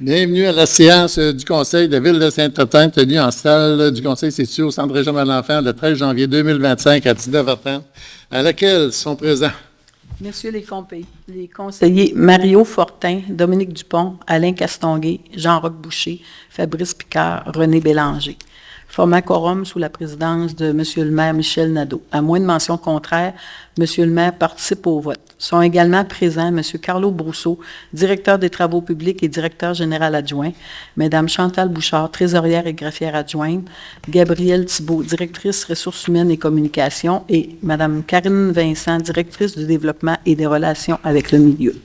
Bienvenue à la séance du Conseil de Ville de Saint-Martin, tenue en salle du Conseil situé au Centre régional de l'enfant le 13 janvier 2025 à 19h30, à laquelle sont présents Messieurs les conseillers Mario Fortin, Dominique Dupont, Alain Castonguay, Jean-Roch Boucher, Fabrice Picard, René Bélanger. Format quorum sous la présidence de M. le maire Michel Nadeau. À moins de mention contraire, M. le maire participe au vote. Sont également présents M. Carlo Brousseau, directeur des travaux publics et directeur général adjoint, Mme Chantal Bouchard, trésorière et greffière adjointe, Gabrielle Thibault, directrice ressources humaines et communications, et Mme Karine Vincent, directrice du développement et des relations avec le milieu.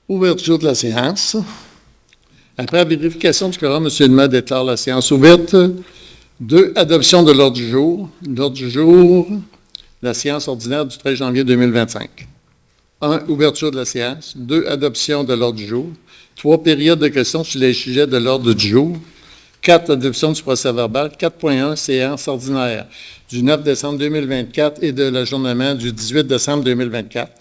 Ouverture de la séance. Après la vérification du quorum, M. le maire déclare la séance ouverte. 2. Adoption de l'ordre du jour. L'ordre du jour, la séance ordinaire du 13 janvier 2025. 1. Ouverture de la séance. 2. Adoption de l'ordre du jour. 3. Période de questions sur les sujets de l'ordre du jour. 4. Adoption du procès-verbal. 4.1. Séance ordinaire du 9 décembre 2024 et de l'ajournement du 18 décembre 2024.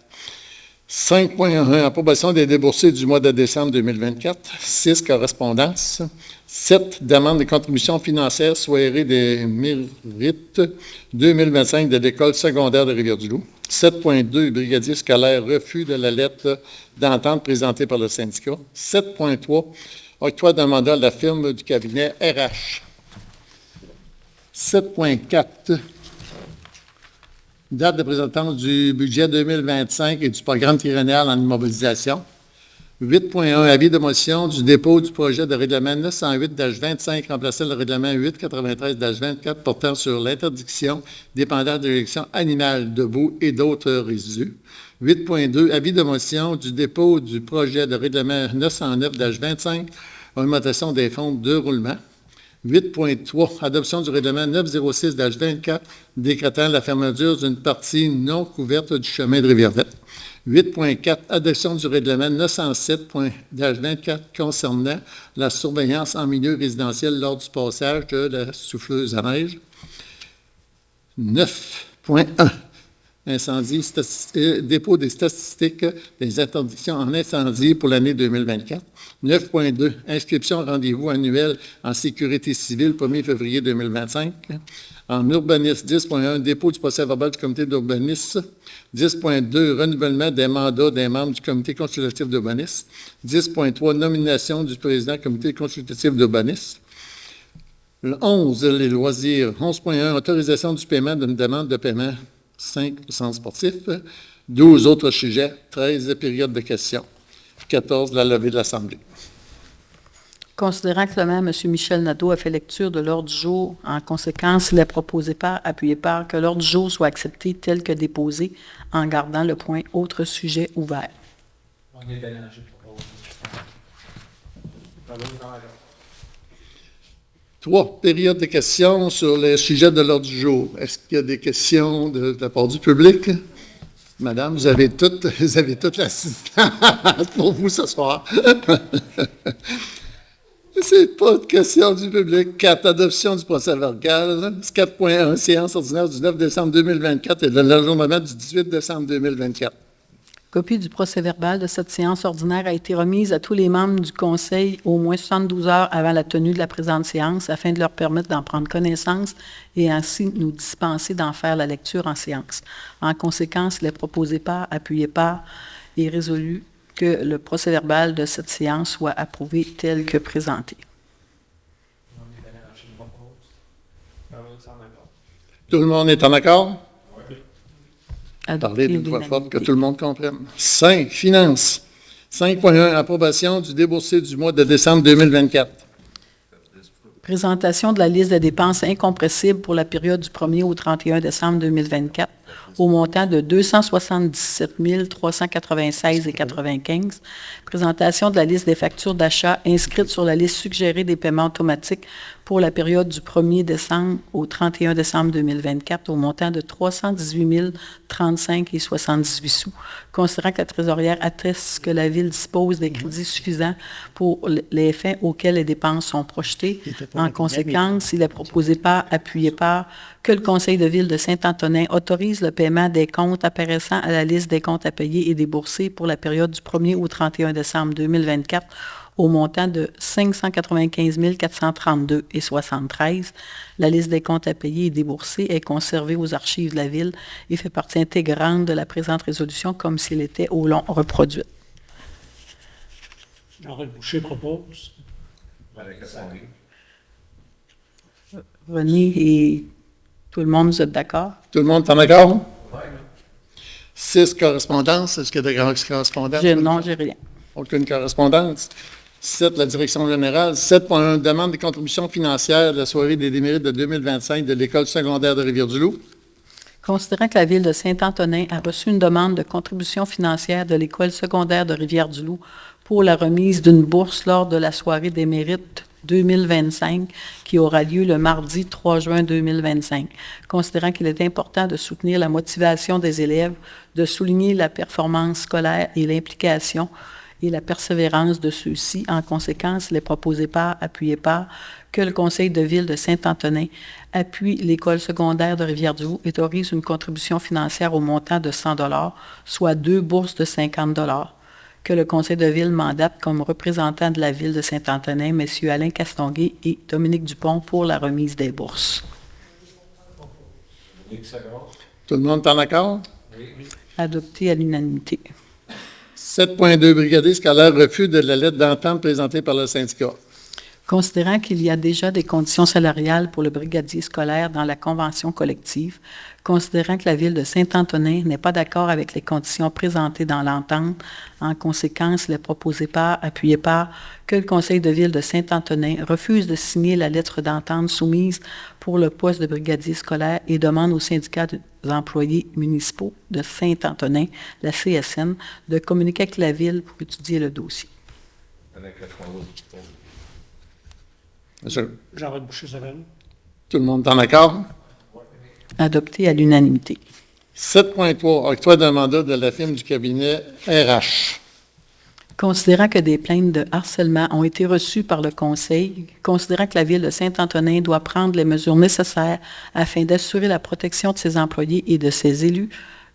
5.1. Approbation des déboursés du mois de décembre 2024. 6. Correspondance. 7. Demande de contributions financières soirée des mérites 2025 de l'École secondaire de Rivière-du-Loup. 7.2. Brigadier scolaire, refus de la lettre d'entente présentée par le syndicat. 7.3. Octroi d'un mandat à la firme du cabinet RH. 7.4. Date de présentation du budget 2025 et du programme triennal en immobilisation. 8.1. Avis de motion du dépôt du projet de règlement 908-25 remplaçant le règlement 893-24 portant sur l'interdiction dépendant de l'élection animale debout et d'autres résidus. 8.2. Avis de motion du dépôt du projet de règlement 909-25 augmentation des fonds de roulement. 8.3. Adoption du règlement 906-24 décrétant la fermeture d'une partie non couverte du chemin de Rivière-Verte. 8.4. Adoption du règlement 907-24 concernant la surveillance en milieu résidentiel lors du passage de la souffleuse à neige. 9.1. Incendie, dépôt des statistiques des interdictions en incendie pour l'année 2024. 9.2. Inscription rendez-vous annuel en sécurité civile 1er février 2025. En urbanisme, 10.1. Dépôt du procès-verbal du comité d'urbanisme. 10.2. Renouvellement des mandats des membres du comité consultatif d'urbanisme. 10.3. Nomination du président du comité consultatif d'urbanisme. 11. Les loisirs. 11.1. Autorisation du paiement d'une demande de paiement. 5. Centre sportif. 12. Autres sujets. 13. Période de questions. 14. La levée de l'Assemblée. Considérant que le maire, M. Michel Nadeau, a fait lecture de l'ordre du jour, en conséquence, il est proposé par, appuyé par, que l'ordre du jour soit accepté tel que déposé en gardant le point « Autres sujets ouverts ». On est Bélanger propose. 3. Période de questions sur les sujets de l'ordre du jour. Est-ce qu'il y a des questions de la part du public? Madame, vous avez toute l'assistance pour vous ce soir. C'est pas de question du public. 4. Adoption du procès-verbal. 4.1. Séance ordinaire du 9 décembre 2024 et de l'ajournement du 18 décembre 2024. Copie du procès-verbal de cette séance ordinaire a été remise à tous les membres du Conseil au moins 72 heures avant la tenue de la présente séance afin de leur permettre d'en prendre connaissance et ainsi nous dispenser d'en faire la lecture en séance. En conséquence, il est proposé par, appuyé par et résolu que le procès-verbal de cette séance soit approuvé tel que présenté. Tout le monde est en accord? Adopté Parlez d'une voix forte que tout le monde comprenne. 5. Finances. 5.1. Approbation du déboursé du mois de décembre 2024. Présentation de la liste de dépenses incompressibles pour la période du 1er au 31 décembre 2024 au montant de 277 396,95. Présentation de la liste des factures d'achat inscrites sur la liste suggérée des paiements automatiques pour la période du 1er décembre au 31 décembre 2024 au montant de 318 035,78 sous, considérant que la trésorière atteste que la Ville dispose des crédits suffisants pour les fins auxquels les dépenses sont projetées. En conséquence, il est proposé par, appuyé par, que le Conseil de Ville de Saint-Antonin autorise le paiement des comptes apparaissant à la liste des comptes à payer et déboursés pour la période du 1er au 31 décembre 2024 au montant de 595 432,73. La liste des comptes à payer et déboursés est conservée aux archives de la Ville et fait partie intégrante de la présente résolution comme s'il était au long reproduite. Jean-Roch Boucher propose. René et tout le monde, vous êtes d'accord? Tout le monde est en accord? 6 correspondances. Est-ce qu'il y a de grandes correspondances? Non, j'ai rien. Aucune correspondance. 7, la direction générale. 7.1, demande des contributions financières de la soirée des démérites de 2025 de l'École secondaire de Rivière-du-Loup. Considérant que la Ville de Saint-Antonin a reçu une demande de contribution financière de l'École secondaire de Rivière-du-Loup pour la remise d'une bourse lors de la soirée des mérites 2025 qui aura lieu le mardi 3 juin 2025. Considérant qu'il est important de soutenir la motivation des élèves, de souligner la performance scolaire et l'implication et la persévérance de ceux-ci, en conséquence, il est proposé par, appuyé par, que le Conseil de Ville de Saint-Antonin appuie l'École secondaire de Rivière-du-Loup et autorise une contribution financière au montant de 100 $, soit 2 bourses de 50 $. Que le Conseil de Ville mandate comme représentants de la Ville de Saint-Antonin, M. Alain Castonguay et Dominique Dupont pour la remise des bourses. Tout le monde est en accord? Adopté à l'unanimité. 7.2, brigadier scolaire, refus de la lettre d'entente présentée par le syndicat. Considérant qu'il y a déjà des conditions salariales pour le brigadier scolaire dans la convention collective, considérant que la Ville de Saint-Antonin n'est pas d'accord avec les conditions présentées dans l'entente, en conséquence, il est proposé par, appuyé par, que le Conseil de Ville de Saint-Antonin refuse de signer la lettre d'entente soumise pour le poste de brigadier scolaire et demande au syndicat des employés municipaux de Saint-Antonin, la CSN, de communiquer avec la Ville pour étudier le dossier. Monsieur, Jean-Roch Boucher-Saverne. tout le monde est en accord? Adopté à l'unanimité. 7.3, octroi d'un mandat de la firme du cabinet RH. Considérant que des plaintes de harcèlement ont été reçues par le Conseil, considérant que la Ville de Saint-Antonin doit prendre les mesures nécessaires afin d'assurer la protection de ses employés et de ses élus,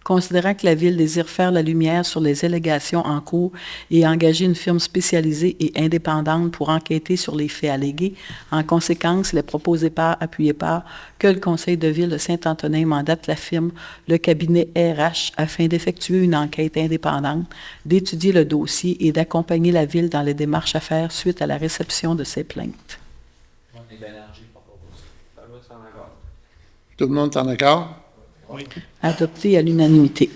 considérant que la Ville désire faire la lumière sur les allégations en cours et engager une firme spécialisée et indépendante pour enquêter sur les faits allégués, en conséquence, il est proposé par, appuyé par, que le Conseil de Ville de Saint-Antonin mandate la firme, le cabinet RH, afin d'effectuer une enquête indépendante, d'étudier le dossier et d'accompagner la Ville dans les démarches à faire suite à la réception de ces plaintes. Tout le monde est en accord? Oui. Adopté à l'unanimité.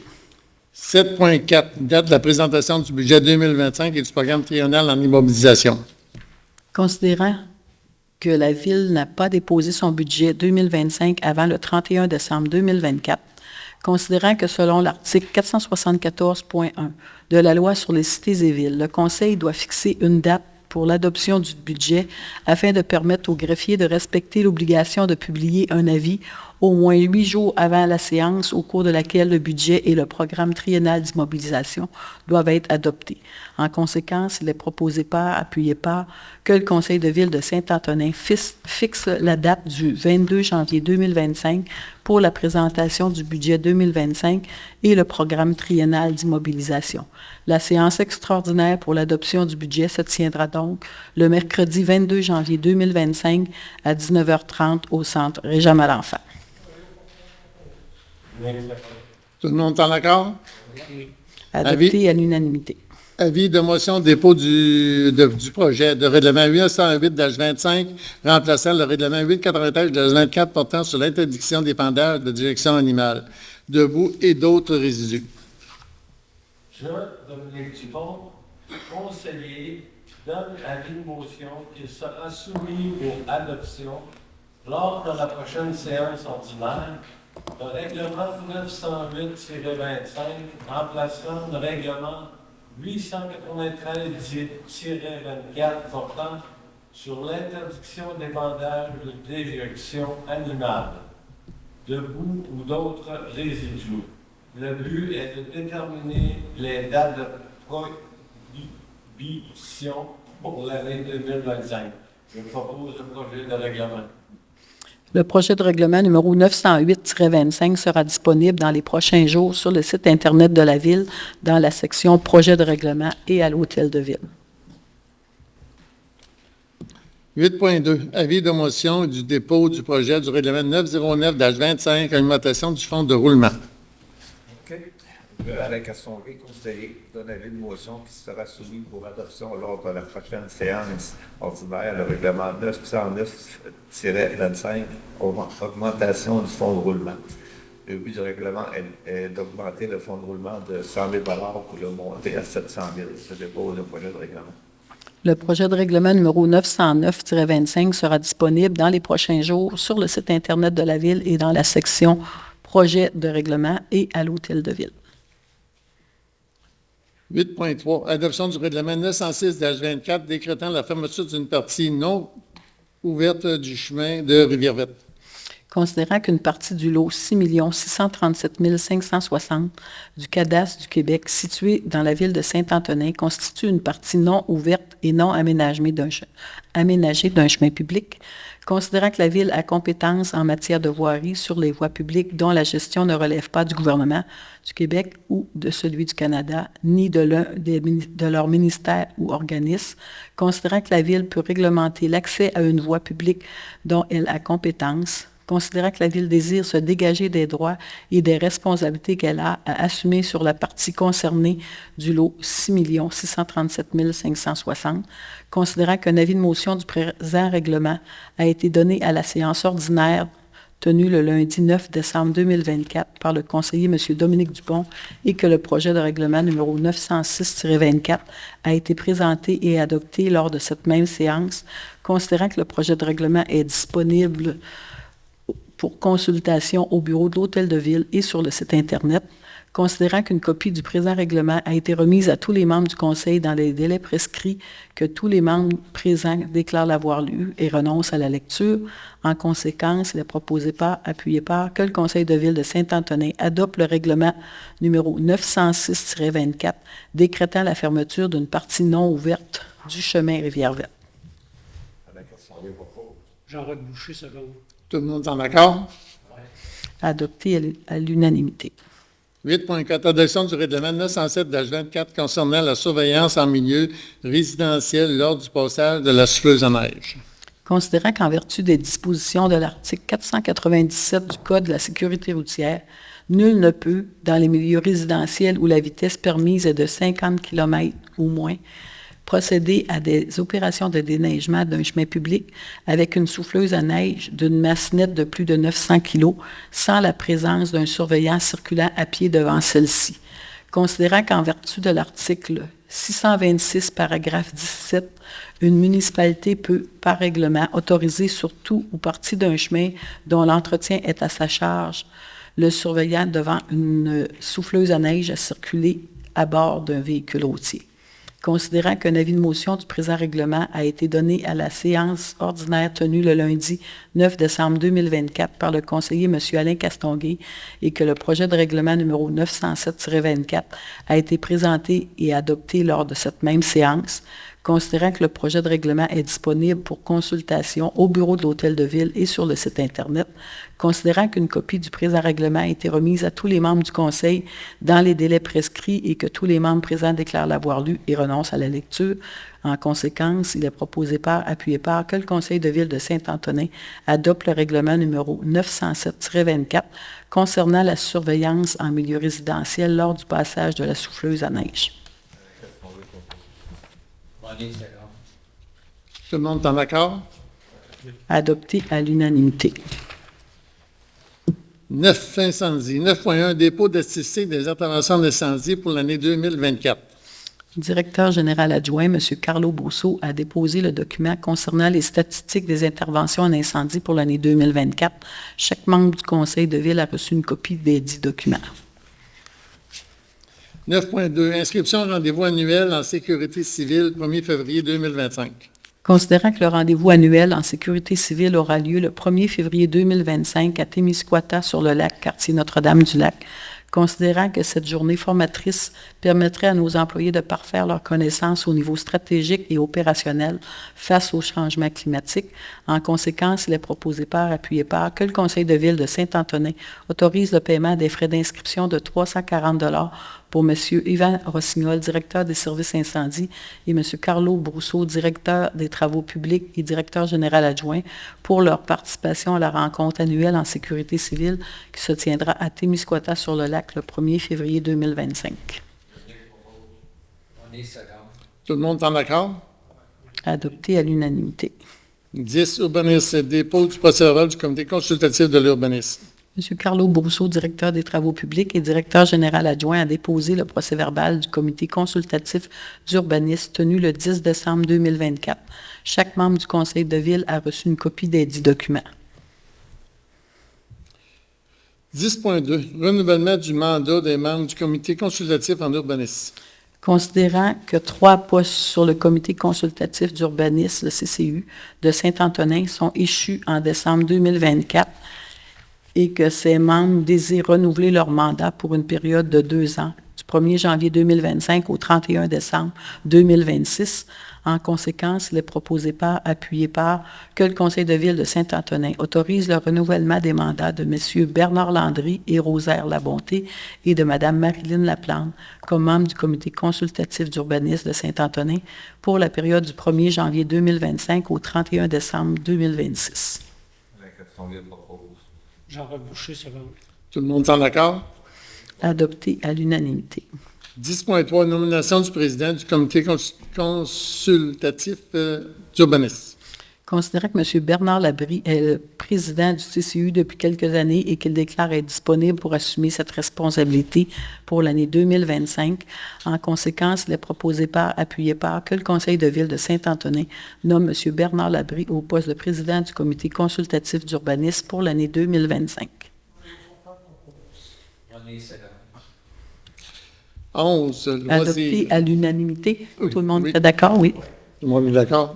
7.4, date de la présentation du budget 2025 et du programme triennal en immobilisation. Considérant que la Ville n'a pas déposé son budget 2025 avant le 31 décembre 2024, considérant que selon l'article 474.1 de la Loi sur les cités et villes, le Conseil doit fixer une date pour l'adoption du budget afin de permettre aux greffiers de respecter l'obligation de publier un avis au moins 8 jours avant la séance au cours de laquelle le budget et le programme triennal d'immobilisation doivent être adoptés. En conséquence, il est proposé par, appuyé par, que le Conseil de Ville de Saint-Antonin fixe la date du 22 janvier 2025 pour la présentation du budget 2025 et le programme triennal d'immobilisation. La séance extraordinaire pour l'adoption du budget se tiendra donc le mercredi 22 janvier 2025 à 19h30 au Centre Réja-Malenfant. Tout le monde est en accord? Adopté à l'unanimité. Avis de motion dépôt du projet de règlement 808-25 remplaçant le règlement 893-24 portant sur l'interdiction d'épandage de direction animale, de boue et d'autres résidus. Je, Dominique Dupont, conseiller, donne avis de motion qui sera soumis pour adoption lors de la prochaine séance ordinaire. Le règlement 908-25 remplaçant le règlement 893-24 portant sur l'interdiction d'épandage de déjection animale, de boue ou d'autres résidus. Le but est de déterminer les dates de prohibition pour l'année 2025. Je propose le projet de règlement. Le projet de règlement numéro 908-25 sera disponible dans les prochains jours sur le site Internet de la Ville, dans la section Projet de règlement et à l'Hôtel de Ville. 8.2, avis de motion du dépôt du projet du règlement 909-25, alimentation du fonds de roulement. OK. Alain Castonguay, conseiller, donne avis de motion qui sera soumis pour adoption lors de la prochaine séance ordinaire, le règlement 909-25, augmentation du fonds de roulement. Le but du règlement est d'augmenter le fonds de roulement de 100 000 pour le monter à 700 000. Je dépose le projet de règlement. Le projet de règlement numéro 909-25 sera disponible dans les prochains jours sur le site Internet de la Ville et dans la section Projet de règlement et à l'Hôtel de Ville. 8.3, adoption du règlement 906-24 décrétant la fermeture d'une partie non ouverte du chemin de Rivière-Verte. Considérant qu'une partie du lot 6 637 560 du cadastre du Québec situé dans la ville de Saint-Antonin constitue une partie non ouverte et non aménagée d'un chemin public, considérant que la Ville a compétence en matière de voirie sur les voies publiques dont la gestion ne relève pas du gouvernement du Québec ou de celui du Canada, ni de l'un de leurs ministères ou organismes, considérant que la Ville peut réglementer l'accès à une voie publique dont elle a compétence, considérant que la Ville désire se dégager des droits et des responsabilités qu'elle a à assumer sur la partie concernée du lot 6 637 560, considérant qu'un avis de motion du présent règlement a été donné à la séance ordinaire tenue le lundi 9 décembre 2024 par le conseiller M. Dominique Dupont et que le projet de règlement numéro 906-24 a été présenté et adopté lors de cette même séance, considérant que le projet de règlement est disponible pour consultation au bureau de l'Hôtel de Ville et sur le site Internet, considérant qu'une copie du présent règlement a été remise à tous les membres du Conseil dans les délais prescrits, que tous les membres présents déclarent l'avoir lu et renoncent à la lecture. En conséquence, il est proposé par, appuyé par, que le Conseil de Ville de Saint-Antonin adopte le règlement numéro 906-24, décrétant la fermeture d'une partie non ouverte du chemin Rivière-Verte. Jean-Roch Boucher, seconde. Tout le monde est en accord? Adopté à l'unanimité. 8.4, adoption du règlement 907-24 concernant la surveillance en milieu résidentiel lors du passage de la souffleuse à neige. Considérant qu'en vertu des dispositions de l'article 497 du Code de la sécurité routière, nul ne peut, dans les milieux résidentiels où la vitesse permise est de 50 km ou moins, procéder à des opérations de déneigement d'un chemin public avec une souffleuse à neige d'une masse nette de plus de 900 kg sans la présence d'un surveillant circulant à pied devant celle-ci. Considérant qu'en vertu de l'article 626, paragraphe 17, une municipalité peut, par règlement, autoriser sur tout ou partie d'un chemin dont l'entretien est à sa charge, le surveillant devant une souffleuse à neige à circuler à bord d'un véhicule routier. Considérant qu'un avis de motion du présent règlement a été donné à la séance ordinaire tenue le lundi 9 décembre 2024 par le conseiller M. Alain Castonguay et que le projet de règlement numéro 907-24 a été présenté et adopté lors de cette même séance, considérant que le projet de règlement est disponible pour consultation au bureau de l'Hôtel de Ville et sur le site Internet, considérant qu'une copie du présent règlement a été remise à tous les membres du Conseil dans les délais prescrits et que tous les membres présents déclarent l'avoir lu et renoncent à la lecture. En conséquence, il est proposé par, appuyé par, que le Conseil de Ville de Saint-Antonin adopte le règlement numéro 907-24 concernant la surveillance en milieu résidentiel lors du passage de la souffleuse à neige. Tout le monde est en accord? Adopté à l'unanimité. 9 incendies. 9.1, dépôt de statistiques des interventions d'incendie pour l'année 2024. Le directeur général adjoint, M. Carlo Bosso, a déposé le document concernant les statistiques des interventions en incendie pour l'année 2024. Chaque membre du Conseil de Ville a reçu une copie des 10 documents. 9.2, inscription au rendez-vous annuel en sécurité civile, 1er février 2025. Considérant que le rendez-vous annuel en sécurité civile aura lieu le 1er février 2025 à Témiscouata-sur-le-Lac, quartier Notre-Dame-du-Lac, considérant que cette journée formatrice permettrait à nos employés de parfaire leurs connaissances au niveau stratégique et opérationnel face au changement climatique, en conséquence, il est proposé par, appuyé par, que le Conseil de ville de Saint-Antonin autorise le paiement des frais d'inscription de 340 $ pour M. Yvan Rossignol, directeur des services incendies, et M. Carlo Brousseau, directeur des travaux publics et directeur général adjoint, pour leur participation à la rencontre annuelle en sécurité civile qui se tiendra à Témiscouata-sur-le-Lac le 1er février 2025. Tout le monde est en accord? Adopté à l'unanimité. 10, urbanisme, dépôt du procès-verbal du comité consultatif de l'urbanisme. M. Carlo Brousseau, directeur des travaux publics et directeur général adjoint, a déposé le procès-verbal du comité consultatif d'urbanisme tenu le 10 décembre 2024. Chaque membre du conseil de ville a reçu une copie des 10 documents. 10.2, renouvellement du mandat des membres du comité consultatif en urbanisme. Considérant que 3 postes sur le comité consultatif d'urbanisme, le CCU, de Saint-Antonin sont échus en décembre 2024 et que ces membres désirent renouveler leur mandat pour une période de 2 ans, du 1er janvier 2025 au 31 décembre 2026. En conséquence, il est proposé par, appuyé par, que le Conseil de ville de Saint-Antonin autorise le renouvellement des mandats de M. Bernard Landry et Rosaire Labonté et de Mme Marilyn Laplante comme membres du comité consultatif d'urbanisme de Saint-Antonin pour la période du 1er janvier 2025 au 31 décembre 2026. Jean-Roch Boucher, second. Tout le monde est en accord? Adopté à l'unanimité. 10.3, nomination du président du comité consultatif d'urbanisme. Considérant que M. Bernard Labrie est le président du CCU depuis quelques années et qu'il déclare être disponible pour assumer cette responsabilité pour l'année 2025, en conséquence, il est proposé par, appuyé par, que le Conseil de ville de Saint-Antonin nomme M. Bernard Labrie au poste de président du comité consultatif d'urbanisme pour l'année 2025. 11, Adopté loisirs. à l'unanimité. Oui, Tout le monde oui. est d'accord? Oui. Tout le monde est d'accord?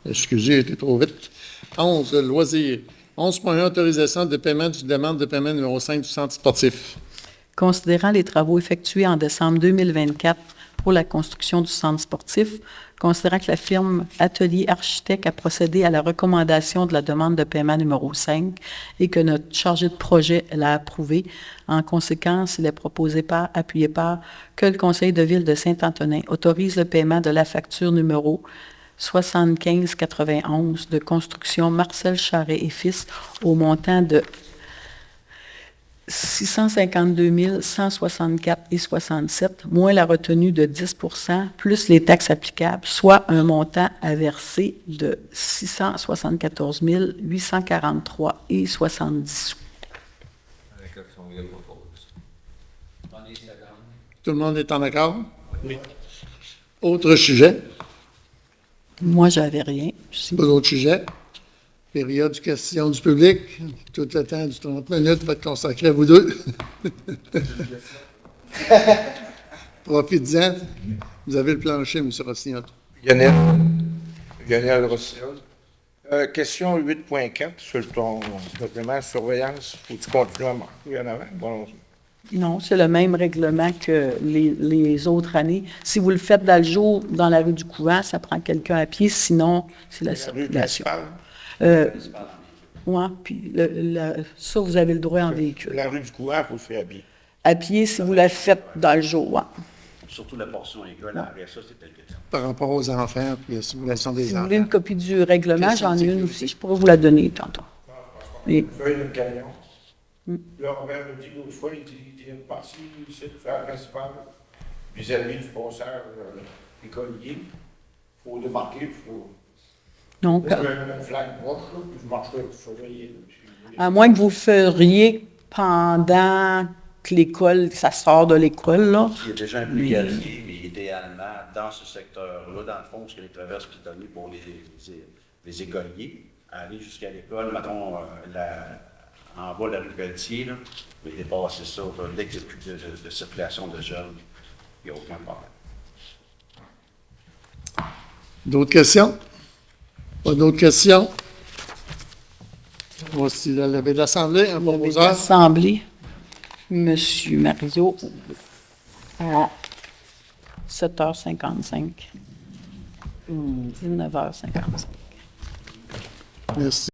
Excusez, j'ai été trop vite. 11, loisirs. 11.1, autorisation de paiement du demande de paiement numéro 5 du centre sportif. Considérant les travaux effectués en décembre 2024 pour la construction du centre sportif, considérant que la firme Atelier Architecte a procédé à la recommandation de la demande de paiement numéro 5 et que notre chargé de projet l'a approuvé, en conséquence, il est proposé par, appuyé par, que le Conseil de ville de Saint-Antonin autorise le paiement de la facture numéro 7591 de construction Marcel Charret et Fils au montant de 652 164,67 moins la retenue de 10 plus les taxes applicables, soit un montant à verser de 674 843,70 sous. Tout le monde est en accord? Oui. Autre sujet? Moi, j'avais rien. Pas d'autres sujets? Période de questions du public. Tout le temps du 30 minutes va être consacré à vous deux. Profitez-en. Vous avez le plancher, M. Rossignol. Lionel Rossignol. Question 8.4 sur ton document surveillance. Faut-tu continuer à marquer en avant? Bon, Non, c'est le même règlement que les autres années. Si vous le faites dans le jour, dans la rue du Couvent, ça prend quelqu'un à pied, sinon, c'est la la rue circulation. principale. Ouais, puis ça, vous avez le droit en véhicule. La rue du Couvent, il faut le faire à pied. À pied, si vous la faites dans le jour, ouais. Surtout la portion école, après ça, c'est peut-être Par rapport aux enfants et la simulation des Si vous enfants. voulez une copie du règlement, Question j'en de ai une sécurité. aussi, je pourrais vous la donner tantôt. Et Feuille de camion. Là, Robert me dit l'autre fois, il était parti, il sait le faire principal. Les amis du passeur écolier. Il faut démarquer, il faut. donc, Parce que une flaque proche, là, puis je marcherai pour surveiller. à moins que vous le feriez pendant que l'école, ça sort de l'école, là. Il y a déjà un brigadier, mais idéalement, dans ce secteur-là, dans le fond, ce que les traverses qui est donné pour les écoliers, aller jusqu'à l'école, mettons, en bas de la rue Pelletier, là, mais dépasser ça, là, dès qu'il n'y a plus de circulation de jeunes, il n'y a aucun problème. D'autres questions? Pas d'autres questions? Voici la levée de l'Assemblée, un proposeur. Assemblée, Monsieur Mario, à 7h55. 19h55. Merci.